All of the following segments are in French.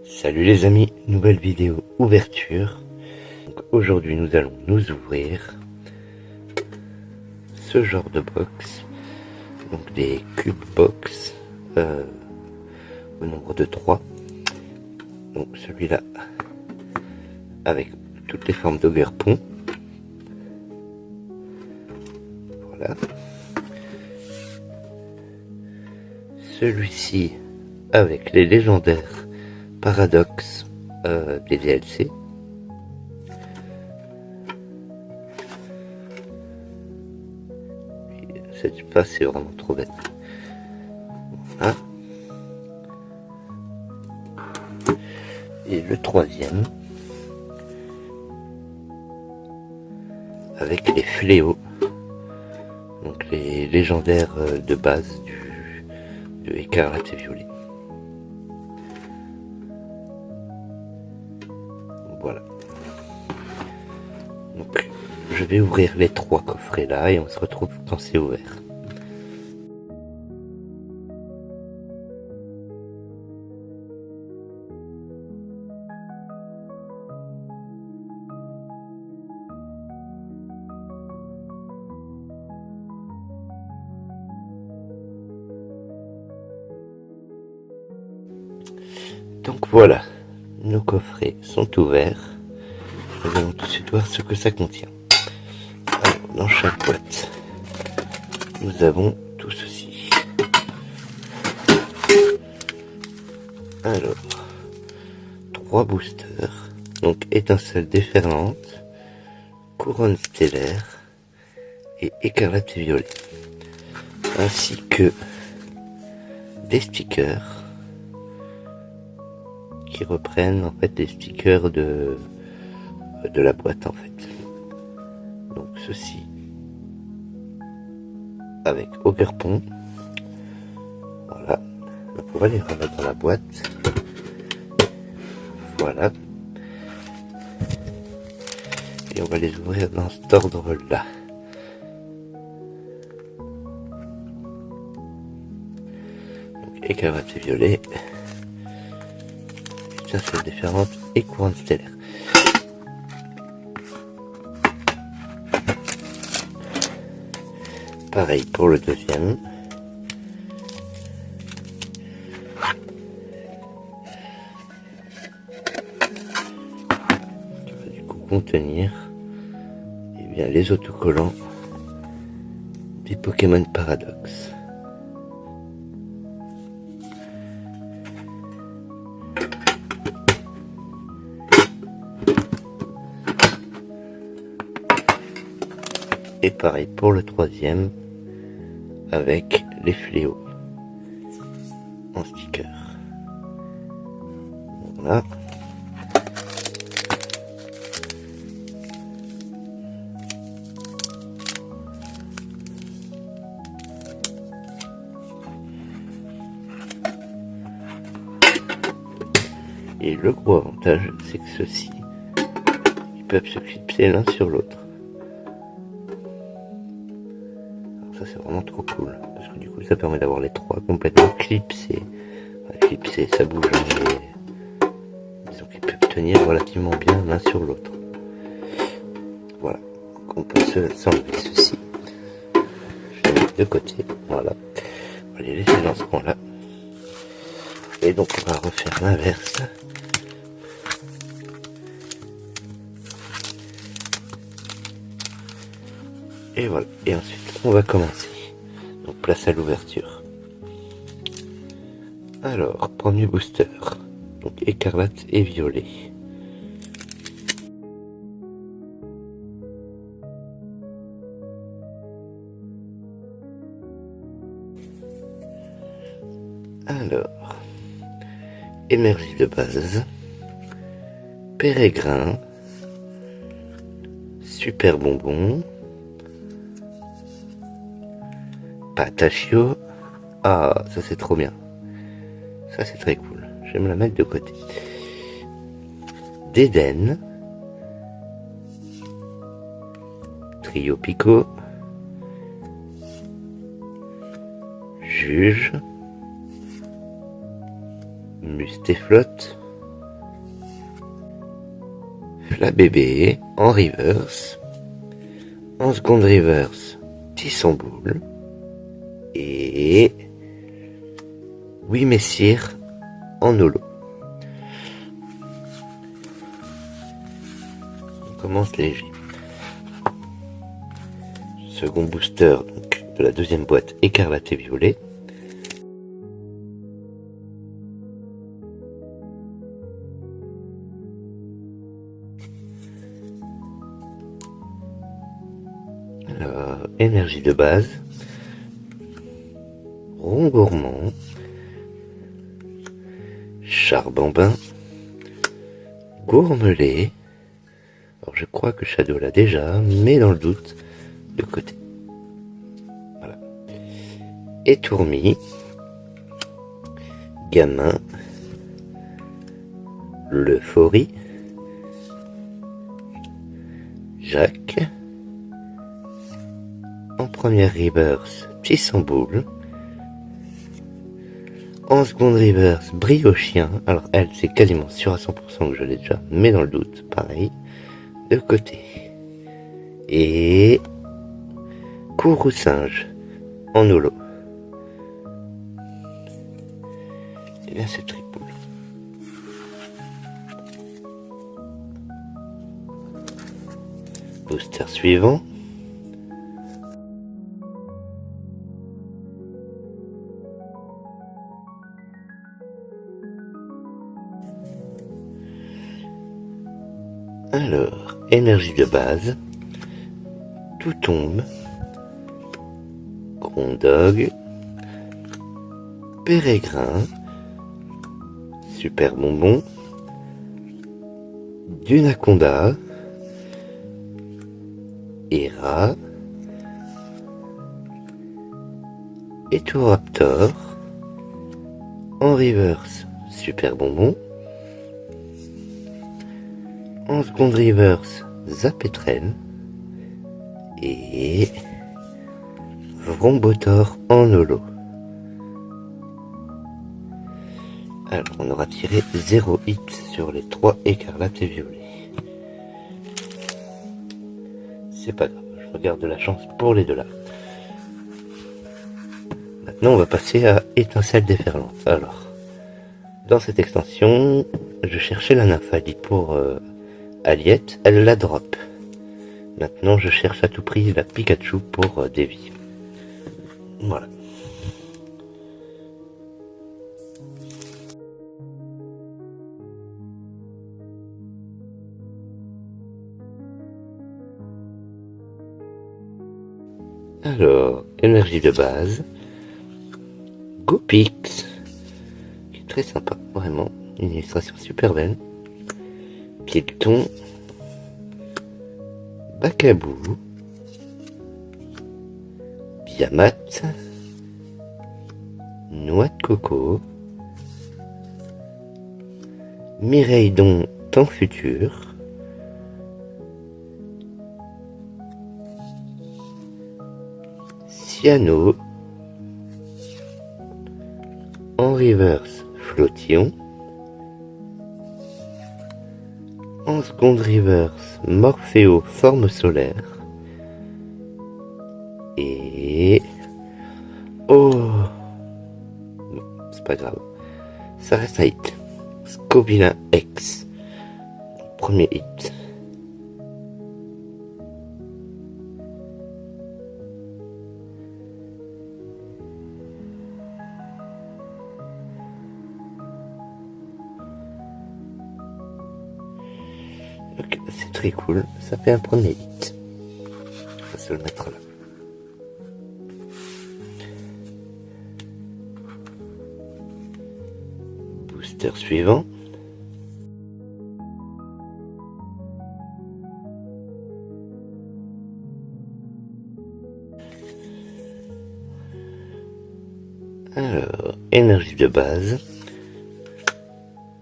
Salut les amis, nouvelle vidéo ouverture. Aujourd'hui nous allons nous ouvrir ce genre de box, donc des cube box au nombre de 3. Donc celui-là avec toutes les formes d'Ogerpon. Voilà. Celui-ci avec les légendaires Paradox des DLC. Cette passe c'est vraiment trop bête. Voilà. Et le troisième avec les fléaux, donc les légendaires de base de Écarlate et Violet. Voilà. Donc je vais ouvrir les 3 coffrets là et on se retrouve quand c'est ouvert. Donc voilà, nos coffrets sont ouverts. Nous allons tout de suite voir ce que ça contient. Alors, dans chaque boîte, nous avons tout ceci. Alors, 3 boosters, donc étincelle déferlante, couronne stellaire et écarlate et violet, ainsi que des stickers qui reprennent en fait des stickers de la boîte en fait. Donc ceci avec Ogerpon. Voilà, donc on va les remettre dans la boîte. Voilà, et on va les ouvrir dans cet ordre là. Donc écarlate et violet, étincelle déferlante et couronne stellaire. Pareil pour le deuxième. Qui va du coup contenir bien, les autocollants des Pokémon Paradox. Et pareil pour le troisième avec les fléaux en sticker. Voilà. Et le gros avantage, c'est que ceux-ci, ils peuvent se clipser l'un sur l'autre. Ça c'est vraiment trop cool, parce que du coup ça permet d'avoir les 3 complètement clipsés. Clipsés, ça bouge, mais disons qu'ils peuvent tenir relativement bien l'un sur l'autre. Voilà, donc on peut s'enlever ceci. Je les mets de côté, voilà. On va les laisser dans ce coin-là. Et donc on va refaire l'inverse. Et voilà, et ensuite on va commencer. Donc place à l'ouverture. Alors, premier booster, donc écarlate et violet. Alors, énergie de base, pérégrin, super bonbon, Patachio. Ah, ça c'est trop bien. Ça c'est très cool. Je vais me la mettre de côté. D'Eden. Trio Pico. Juge. Mustéflotte. la bébé en reverse. En seconde reverse, Tisson boule. Et oui messire en holo. On commence léger. Second booster donc, de la deuxième boîte écarlate et violet. Alors, énergie de base. Rond gourmand. Charbambin. Gourmelet. Alors je crois que Shadow l'a déjà, mais dans le doute, de côté. Voilà. Étourmi. Gamin. L'euphorie. Jacques. En première reverse, Tisson boule. En seconde reverse, Briochien. Alors elle, c'est quasiment sûr à 100% que je l'ai déjà, mais dans le doute, pareil. De côté. Et Kourou singe en holo. Et bien c'est tripoule. Booster suivant. Alors, énergie de base, tout tombe, Grondog, Pérégrin, Super Bonbon, Dunaconda, Hera, Etoraptor, en reverse, Super Bonbon, en seconde reverse, Zapetren et Vrombotor en holo. Alors on aura tiré 0 hit sur les 3 écarlates et violets. C'est pas grave, je regarde de la chance pour les deux là. Maintenant on va passer à étincelle déferlante. Alors, dans cette extension, je cherchais la nymphadie pour Aliette, elle la drop. Maintenant je cherche à tout prix la Pikachu pour Davy. Voilà. Alors, énergie de base, Gopix, qui est très sympa, vraiment, une illustration super belle. Piéton, Bacabou, Biamat, Noix de coco, Mireille-Don temps futur, Cyano, en reverse Flottillon, en seconde reverse Morphéo forme solaire et oh c'est pas grave, ça reste un hit. Scobilin X, premier hit. Donc, c'est très cool, ça fait un premier hit. On va se le mettre là. Booster suivant. Alors, énergie de base,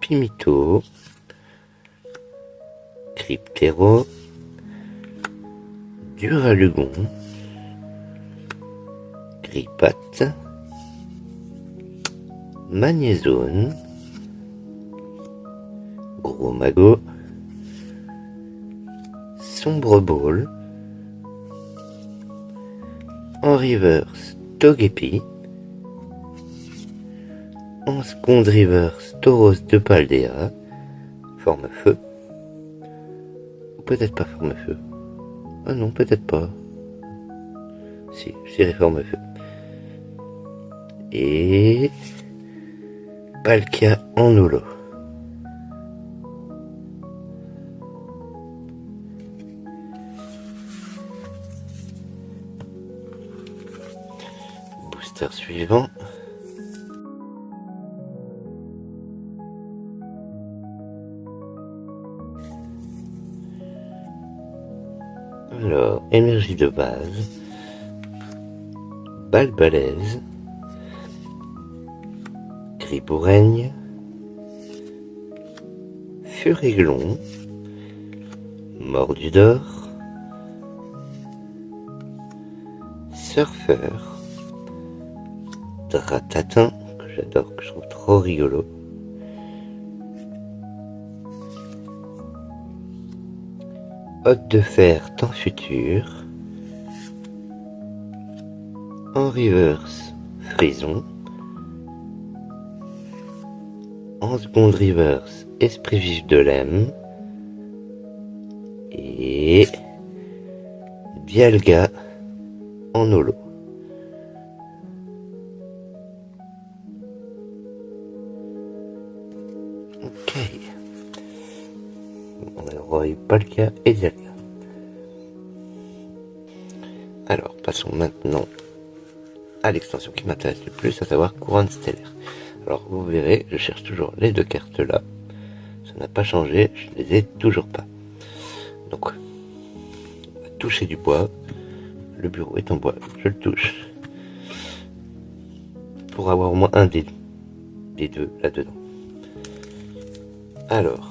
Pimito, Cryptero, Duralugon, Gripat, Magnézone, Gros Mago, Sombre Ball. En reverse, Togepi. En seconde reverse, Tauros de Paldea. Forme feu. Ou peut-être pas forme feu. Ah non, peut-être pas. Si, je dirais forme feu. Et Palkia en holo. Booster suivant. Alors, énergie de base. Balbalaise. Griboureigne. Furéglon. Mordudor. Surfeur. Dratatin, que j'adore, que je trouve trop rigolo. Hôte de fer temps futur. En reverse, Frison. En seconde reverse, Esprit vif de Lem. Et Dialga en holo. Ok. On a eu Palkia et Dialga. Alors, passons maintenant à l'extension qui m'intéresse le plus, à savoir Couronne Stellaire. Alors, vous verrez, je cherche toujours les deux cartes là. Ça n'a pas changé, je ne les ai toujours pas. Donc, on va toucher du bois. Le bureau est en bois, je le touche. Pour avoir au moins un des deux là-dedans. Alors,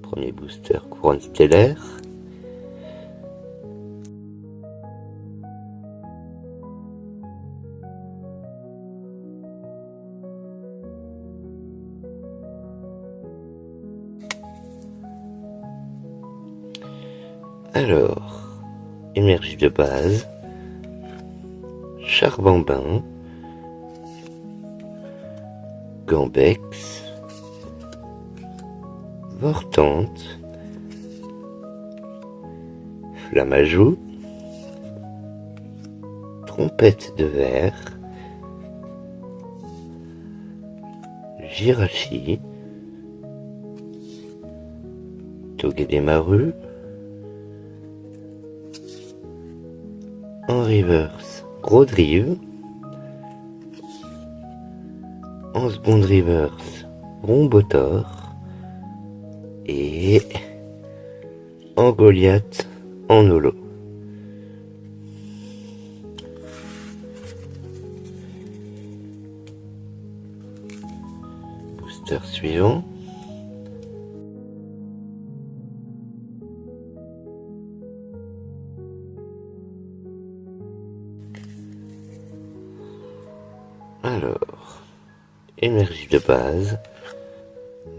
premier booster Couronne Stellaire. Alors, énergie de base, Charbambin, Gambex, Vortante, Flamajou, Trompette de verre, Jirachi, Togedemaru, en reverse, Gros Drive. En seconde reverse, Rombotor. Et en Goliath en holo. Booster suivant. Alors, énergie de base,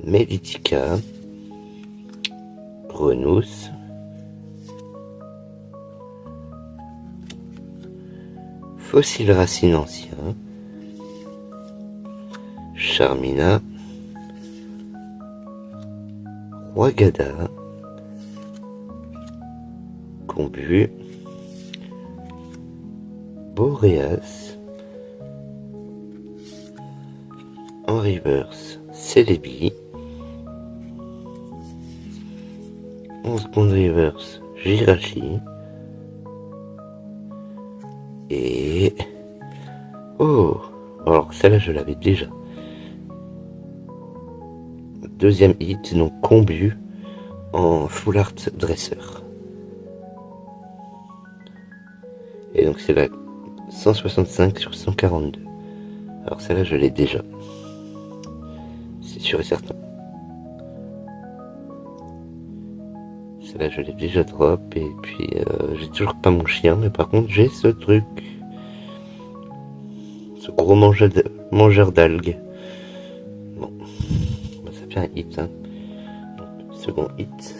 Meditica, Renousse, Fossile Racine Ancien, Charmina, Roigada, Combu, Boreas, en reverse, Celebi, en seconde reverse, Jirachi, et... Oh, alors celle-là je l'avais déjà. Deuxième hit, donc Combu, en Full Art Dresseur. Et donc c'est la 165 sur 142. Alors celle-là je l'ai déjà. C'est sûr et certain. Celle-là je l'ai déjà drop et puis j'ai toujours pas mon chien, mais par contre j'ai ce truc. Ce gros mangeur d'algues. Bon, ça fait un hit. Hein. Donc, second hit.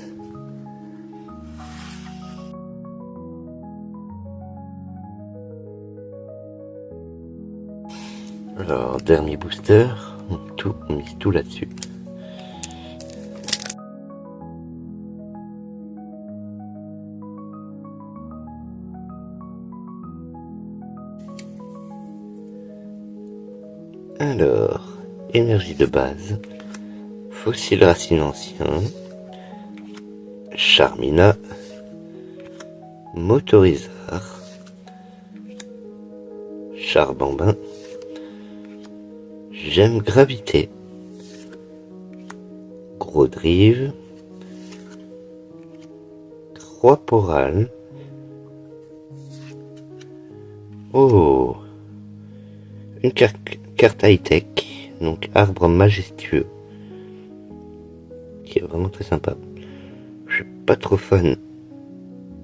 Alors, dernier booster, on mise tout là-dessus. Alors, énergie de base, fossile racine ancien, Charmina, Motorizard, Charbambin, Gemme gravité, Gros drive, Croix porale. Oh, une carte high-tech, donc arbre majestueux, qui est vraiment très sympa. Je suis pas trop fan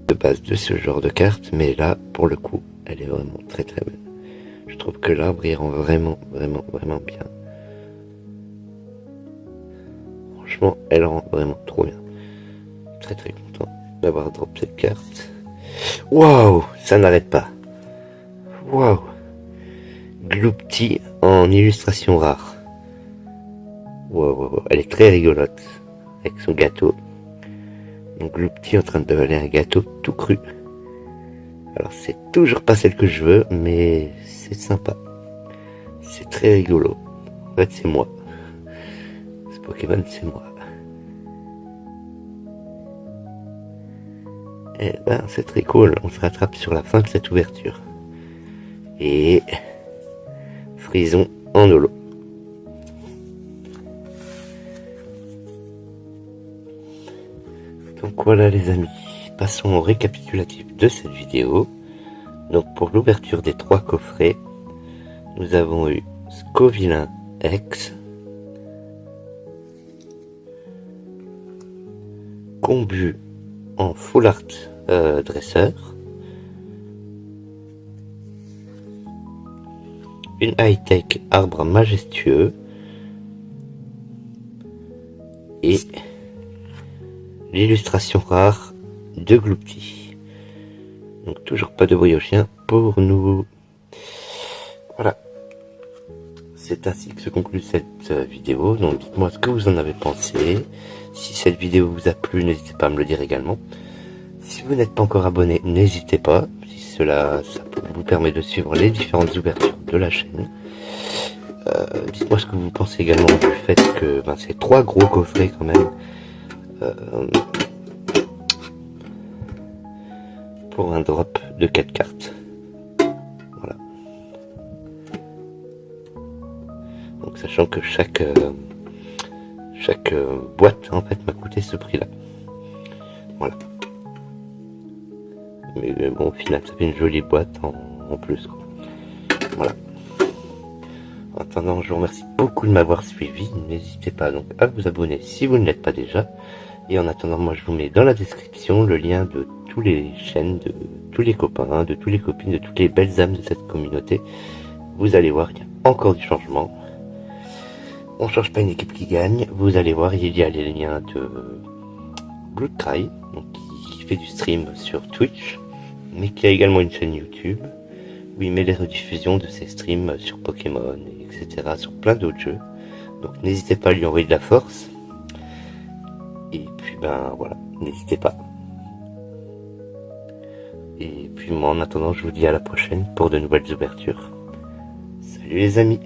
de base de ce genre de carte, mais là, pour le coup, elle est vraiment très très belle. Je trouve que l'arbre il rend vraiment bien. Franchement, elle rend vraiment trop bien. Très content d'avoir drop cette carte. Waouh, ça n'arrête pas. Waouh. Gloopty en illustration rare. Wow, elle est très rigolote avec son gâteau. Donc Gloopty en train de avaler un gâteau tout cru. Alors c'est toujours pas celle que je veux, mais c'est sympa. C'est très rigolo. En fait c'est moi. Ce Pokémon c'est moi. Eh ben c'est très cool. On se rattrape sur la fin de cette ouverture. Et Frison en holo. Donc voilà les amis, passons au récapitulatif de cette vidéo. Donc pour l'ouverture des 3 coffrets, nous avons eu Scovillain X, Combu en full art dresseur, une high-tech arbre majestueux et l'illustration rare de Gloopty. Donc toujours pas de briochien pour nous. Voilà. C'est ainsi que se conclut cette vidéo. Donc dites-moi ce que vous en avez pensé. Si cette vidéo vous a plu, n'hésitez pas à me le dire également. Si vous n'êtes pas encore abonné, n'hésitez pas. Si ça vous permet de suivre les différentes ouvertures de la chaîne. Dites-moi ce que vous pensez également du fait que c'est 3 gros coffrets quand même. Pour un drop de 4 cartes. Voilà. Donc sachant que chaque boîte en fait m'a coûté ce prix là. Voilà. Mais bon au final ça fait une jolie boîte en plus quoi. Voilà. En attendant, je vous remercie beaucoup de m'avoir suivi. N'hésitez pas donc à vous abonner si vous ne l'êtes pas déjà. Et en attendant, moi je vous mets dans la description le lien de tous les chaînes, de tous les copains, de tous les copines, de toutes les belles âmes de cette communauté. Vous allez voir qu'il y a encore du changement. On change pas une équipe qui gagne. Vous allez voir, il y a les liens de Bloodcry, qui fait du stream sur Twitch, mais qui a également une chaîne YouTube où il met les rediffusions de ses streams sur Pokémon, etc. sur plein d'autres jeux. Donc n'hésitez pas à lui envoyer de la force. Et puis voilà, n'hésitez pas. Et puis moi en attendant, je vous dis à la prochaine pour de nouvelles ouvertures. Salut les amis!